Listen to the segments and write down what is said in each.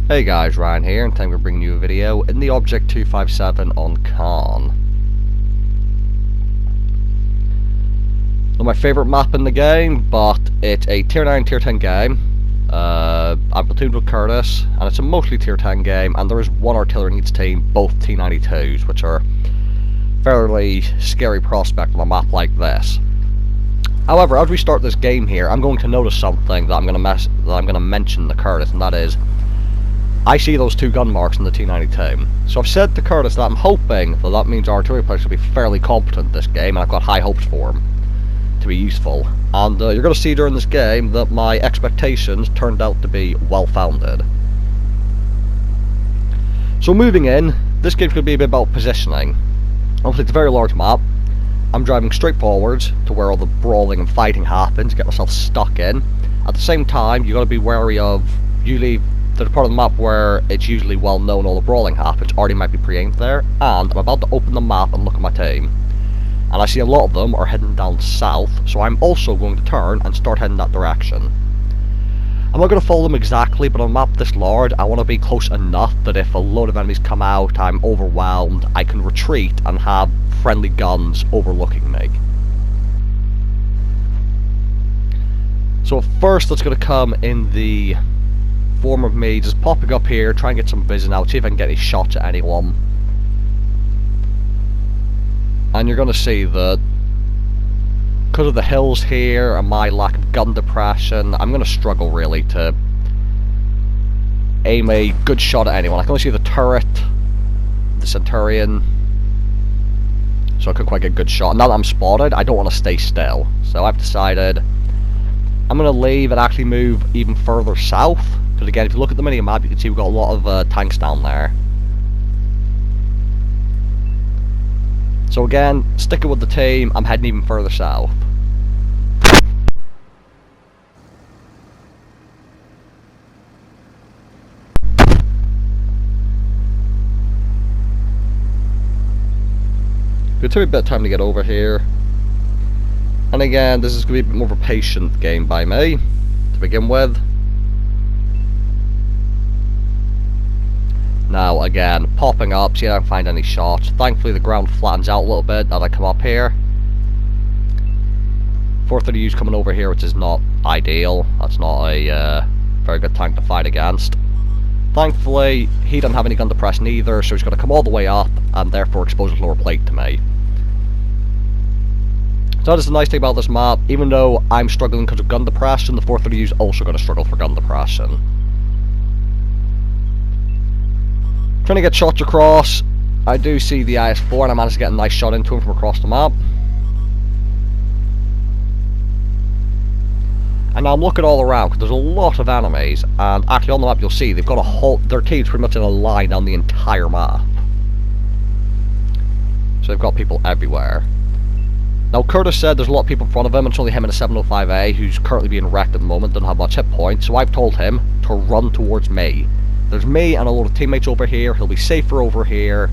Hey guys, Ryan here, and today we're bringing you a video in the Object 257 on Khan. Not my favourite map in the game, but it's a tier 9, tier 10 game. I'm platooned with Curtis, and it's a mostly tier 10 game, and there is one artillery in each team, both T92s, which are fairly scary prospect on a map like this. However, as we start this game here, I'm going to notice something that I'm going to mention to Curtis, and that is, I see those two gun marks in the T92. So I've said to Curtis that I'm hoping that means our artillery players will be fairly competent in this game, and I've got high hopes for him to be useful. And you're going to see during this game that my expectations turned out to be well-founded. So moving in, this game's going to be a bit about positioning. Obviously it's a very large map. I'm driving straight forwards to where all the brawling and fighting happens, get myself stuck in. At the same time, you've got to be wary of usually there's a part of the map where it's usually well known all the brawling happens, already might be pre-aimed there, and I'm about to open the map and look at my team. And I see a lot of them are heading down south, so I'm also going to turn and start heading that direction. I'm not going to follow them exactly, but on a map this large, I want to be close enough that if a load of enemies come out, I'm overwhelmed, I can retreat and have friendly guns overlooking me. So first that's going to come in the form of me just popping up here, try and get some vision out, see if I can get any shots at anyone. And you're going to see that because of the hills here and my lack of gun depression, I'm going to struggle really to aim a good shot at anyone. I can only see the turret, the Centurion, so I couldn't quite get a good shot. And now that I'm spotted, I don't want to stay still, so I've decided I'm going to leave and actually move even further south. Because again, if you look at the mini-map, you can see we've got a lot of tanks down there. So again, sticking with the team, I'm heading even further south. It took me a bit of time to get over here. And again, this is going to be a bit more of a patient game by me, to begin with. Now again, popping up, see if I can find any shots. Thankfully the ground flattens out a little bit as I come up here. 430U's coming over here, which is not ideal. That's not a very good tank to fight against. Thankfully, he doesn't have any gun depression either, so he's going to come all the way up and therefore expose his lower plate to me. So that is the nice thing about this map. Even though I'm struggling because of gun depression, the 430U's also going to struggle for gun depression. Trying to get shots across. I do see the IS-4 and I managed to get a nice shot into him from across the map. And now I'm looking all around because there's a lot of enemies, and actually on the map you'll see they've got a whole, their team's pretty much in a line down the entire map. So they've got people everywhere. Now Curtis said there's a lot of people in front of him, and it's only him and a 705A who's currently being wrecked at the moment, doesn't have much hit points, so I've told him to run towards me. There's me and a lot of teammates over here, he'll be safer over here,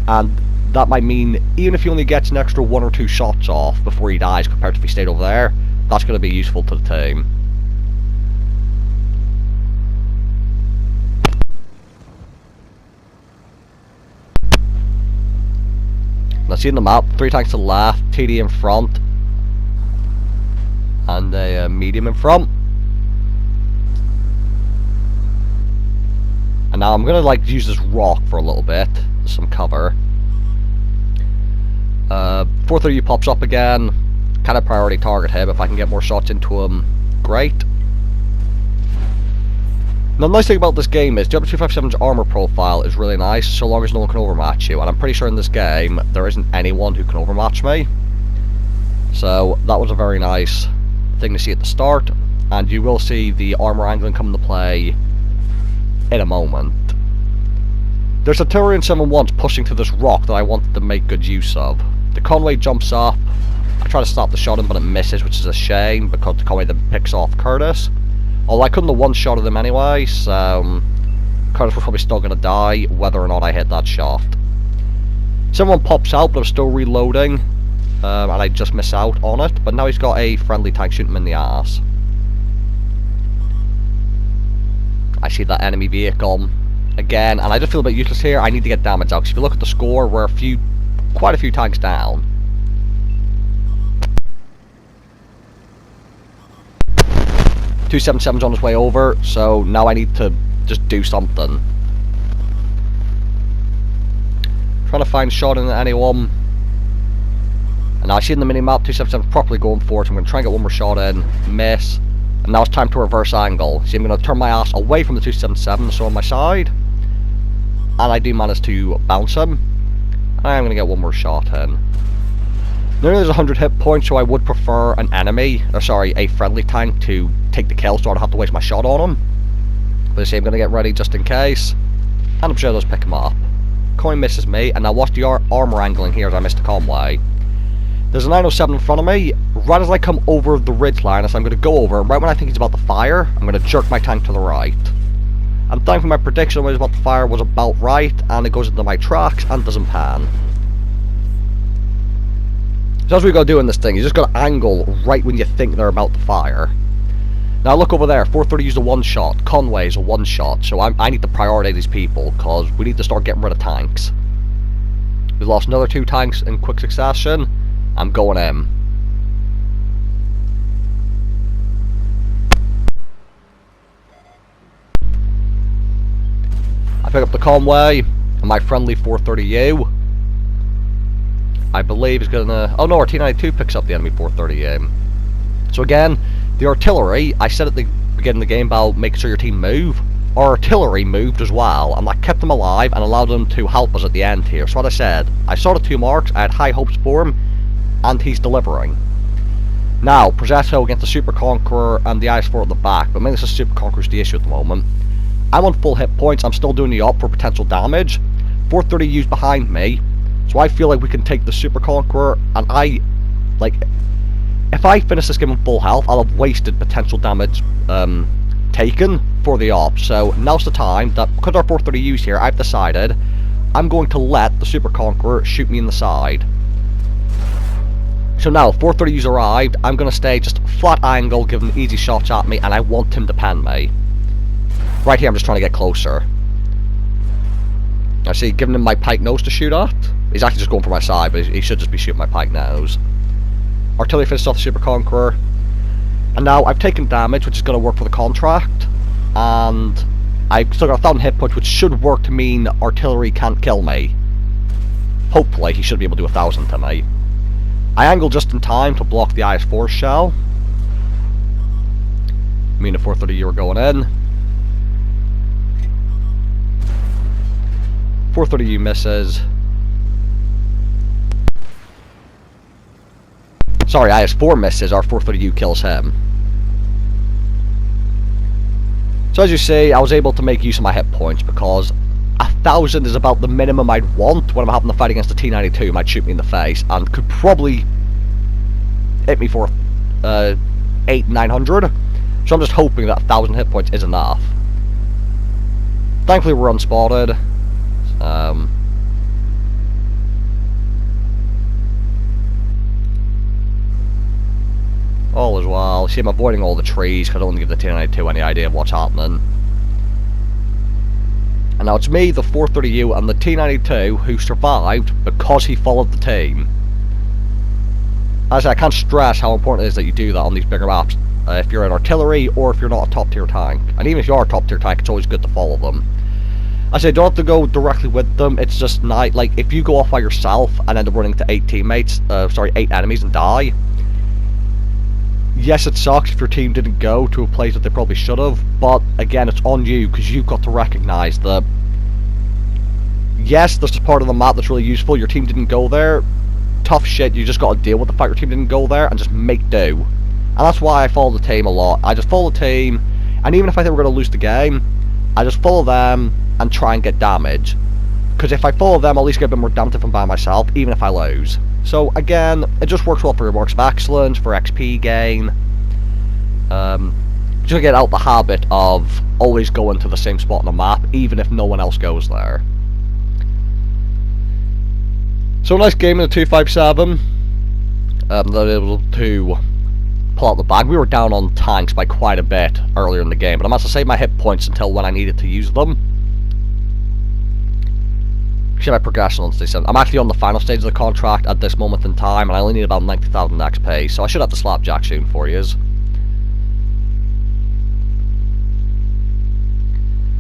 and that might mean even if he only gets an extra 1 or 2 shots off before he dies compared to if he stayed over there, that's going to be useful to the team. Now see in the map, 3 tanks to the left, TD in front, and a medium in front. And now I'm going to like use this rock for a little bit, some cover. 430U pops up again, kind of priority target him. If I can get more shots into him, great. Now the nice thing about this game is the W257's armor profile is really nice, so long as no one can overmatch you, and I'm pretty sure in this game there isn't anyone who can overmatch me. So that was a very nice thing to see at the start, and you will see the armor angling come into play in a moment. There's a Tyrian 7-1 pushing to this rock that I wanted to make good use of. The Conway jumps up, I try to stop the shot him but it misses, which is a shame because the Conway then picks off Curtis. Although I couldn't have one-shotted him anyway, so Curtis was probably still going to die whether or not I hit that shot. 7-1 pops out but I'm still reloading, and I just miss out on it, but now he's got a friendly tank shooting him in the ass. I see that enemy vehicle again, and I just feel a bit useless here. I need to get damage out, because if you look at the score, we're quite a few tanks down. .277's on his way over, so now I need to just do something. Trying to find a shot in anyone. And now I see in the mini-map, 277's properly going for it, so I'm going to try and get one more shot in, miss. And now it's time to reverse angle. See, I'm going to turn my ass away from the 277, so on my side. And I do manage to bounce him. And I am going to get one more shot in. Now there's 100 hit points, so I would prefer an enemy, or sorry, a friendly tank to take the kill, so I don't have to waste my shot on him. But see, I'm going to get ready just in case. And I'm sure those pick him up. Coin misses me, and now watch the armor angling here as I missed the convoy. There's a 907 in front of me. Right as I come over the ridge line, as I'm going to go over, right when I think he's about to fire, I'm going to jerk my tank to the right. And thankfully my prediction when he was about to fire was about right, and it goes into my tracks and doesn't pan. So that's what you got to do in this thing. You just got to angle right when you think they're about to fire. Now look over there, 430 used a one-shot, Conway's a one-shot, so I need to prioritize these people, because we need to start getting rid of tanks. We've lost another 2 tanks in quick succession. I'm going in. I pick up the Conway, and my friendly 430U. I believe is gonna... Oh no, our T92 picks up the enemy 430U. So again, the artillery, I said at the beginning of the game about making sure your team move. Our artillery moved as well, and that kept them alive and allowed them to help us at the end here. So what I said, I saw the 2 marks, I had high hopes for him, and he's delivering. Now, Prozetto against the Super Conqueror and the IS-4 at the back, but mainly it's the Super Conqueror's the issue at the moment. I'm on full hit points, I'm still doing the op for potential damage. 430 used behind me, so I feel like we can take the Super Conqueror, and if I finish this game on full health, I'll have wasted potential damage taken for the op. So now's the time that, because our 430 used here, I've decided I'm going to let the Super Conqueror shoot me in the side. So now, 430's arrived, I'm going to stay just flat angle, give him easy shots at me, and I want him to pen me. Right here, I'm just trying to get closer. I see, giving him my pike nose to shoot at. He's actually just going for my side, but he should just be shooting my pike nose. Artillery finished off the Super Conqueror. And now, I've taken damage, which is going to work for the contract. And I've still got 1,000 hit points, which should work to mean artillery can't kill me. Hopefully, he should be able to do 1,000 to me. I angled just in time to block the IS-4 shell. Me and the 430 were going in. 430U misses. Sorry, IS-4 misses, our 430U kills him. So as you see, I was able to make use of my hit points because 1,000 is about the minimum I'd want when I'm having to fight against the T92 who might shoot me in the face and could probably hit me for 800-900. So I'm just hoping that 1,000 hit points is enough. Thankfully we're unspotted. All as well. See, I'm avoiding all the trees because I don't want to give the T92 any idea of what's happening. And now it's me, the 430U, and the T92 who survived because he followed the team. As I can't stress how important it is that you do that on these bigger maps. If you're an artillery or if you're not a top tier tank. And even if you are a top tier tank, it's always good to follow them. I say don't have to go directly with them, it's just nice. Like, if you go off by yourself and end up running to 8 enemies and die. Yes, it sucks if your team didn't go to a place that they probably should have, but again, it's on you because you've got to recognize that yes, this is part of the map that's really useful, your team didn't go there, tough shit, you just got to deal with the fact your team didn't go there and just make do. And that's why I follow the team a lot. I just follow the team, and even if I think we're going to lose the game, I just follow them and try and get damage. Because if I follow them, I'll at least get a bit more damage if I'm by myself, even if I lose. So again, it just works well for your marks of excellence, for XP gain. Just get out the habit of always going to the same spot on the map, even if no one else goes there. So nice game in the 257. They're able to pull out the bag. We were down on tanks by quite a bit earlier in the game, but I must have saved my hit points until when I needed to use them. Actually, my progression on stage 7. I'm actually on the final stage of the contract at this moment in time, and I only need about 90,000 XP, so I should have the slapjack soon for you.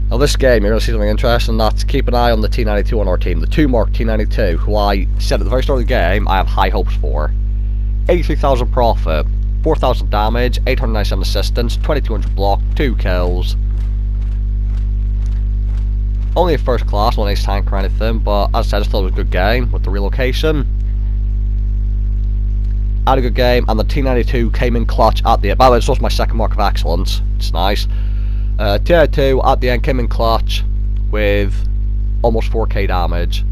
Now this game, you're going to see something interesting, that's keep an eye on the T92 on our team. The 2-mark T92, who I said at the very start of the game, I have high hopes for. 83,000 profit, 4,000 damage, 897 assistance, 2,200 block, 2 kills. Only a first class, not an ace tank or anything, but as I said, I just thought it was a good game with the relocation. I had a good game, and the T92 came in clutch at the end. By the way, this was my second mark of excellence. It's nice. T92 at the end came in clutch with almost 4k damage.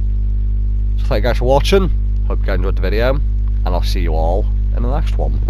So thank you guys for watching. Hope you guys enjoyed the video, and I'll see you all in the next one.